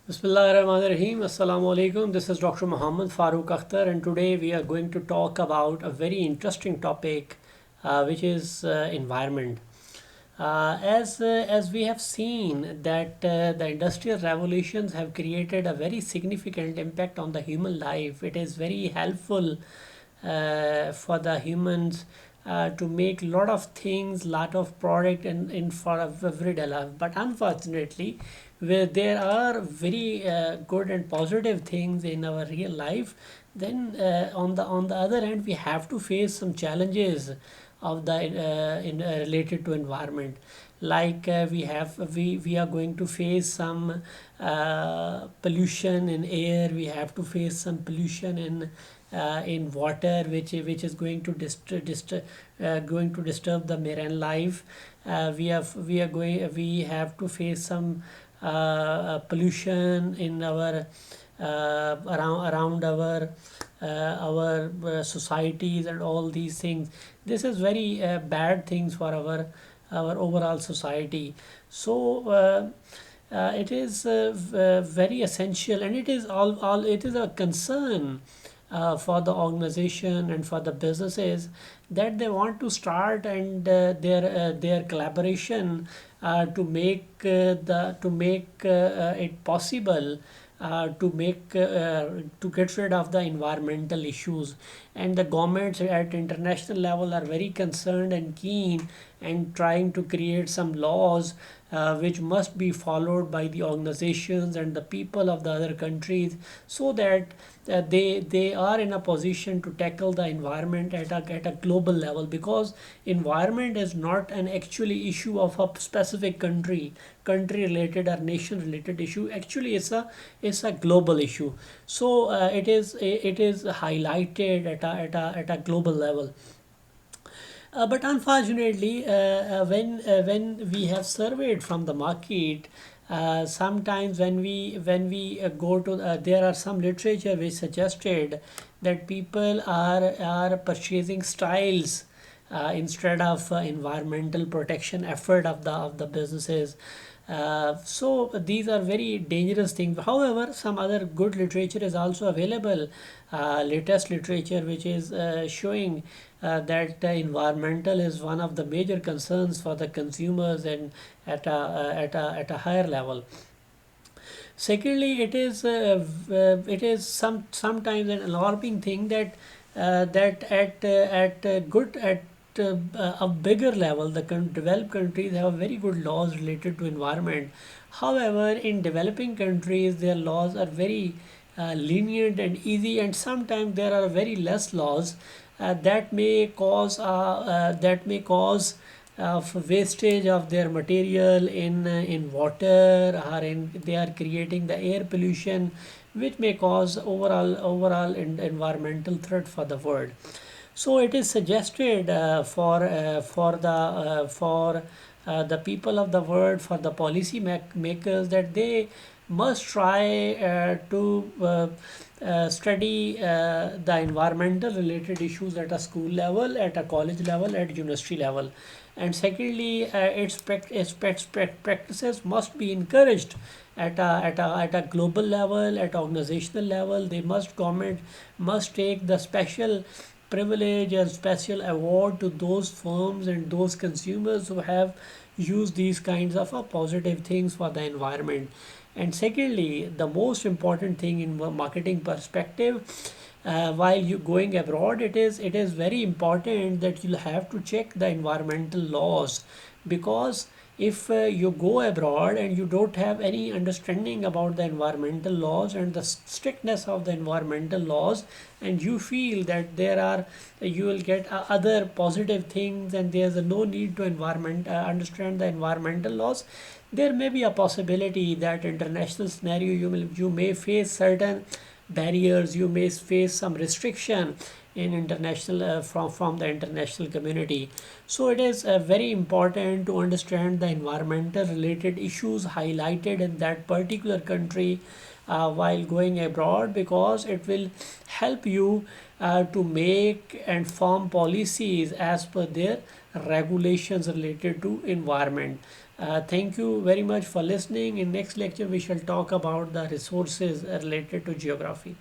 Bismillahirrahmanirrahim. Assalamu alaikum. This is Dr. Muhammad Farooq Akhtar, and today we are going to talk about a very interesting topic, which is environment. As we have seen that the industrial revolutions have created a very significant impact on the human life. It is very helpful for the humans to make lot of things, lot of product in for everyday life. But unfortunately, where there are very good and positive things in our real life, then on the other hand, we have to face some challenges of the related to environment. Like we are going to face some pollution in air. We have to face some pollution in water, which is going to disturb the marine life. We have to face some pollution in our around our societies and all these things. This is very bad things for our overall society. So it is very essential, and it is all it is a concern for the organization and for the businesses that they want to start, and their collaboration to make it possible to get rid of the environmental issues. And the governments at international level are very concerned and keen and trying to create some laws which must be followed by the organizations and the people of the other countries, so that they are in a position to tackle the environment at a global level, because environment is not an actually issue of a specific country related or nation related issue. Actually, it's a global issue. So it is highlighted at a global level. But unfortunately, when we have surveyed from the market, sometimes when we go to there are some literature which suggested that people are purchasing styles instead of environmental protection effort of the businesses. So these are very dangerous things. However, some other good literature is also available. Latest literature which is showing that environmental is one of the major concerns for the consumers, and at a higher level. Secondly, it is sometimes an alarming thing that that at good at a bigger level, the developed countries have very good laws related to environment. However, in developing countries, their laws are very lenient and easy, and sometimes there are very less laws that may cause wastage of their material in water, or in they are creating the air pollution, which may cause overall environmental threat for the world. So it is suggested for the people of the world, for the policy makers, that they must try to study the environmental related issues at a school level, at a college level, at university level. And secondly, its practices must be encouraged at a global level, at organizational level. Government must take the special privilege and special award to those firms and those consumers who have used these kinds of positive things for the environment. And secondly, the most important thing in marketing perspective, while you going abroad, it is very important that you'll have to check the environmental laws, because if you go abroad and you don't have any understanding about the environmental laws and the strictness of the environmental laws, and you feel that you will get other positive things, and there's no need to understand the environmental laws, there may be a possibility that international scenario you may face certain barriers, you may face some restriction in international from the international community. So it is very important to understand the environmental related issues highlighted in that particular country while going abroad, because it will help you to make and form policies as per their regulations related to environment. Thank you very much for listening. In next lecture, we shall talk about the resources related to geography.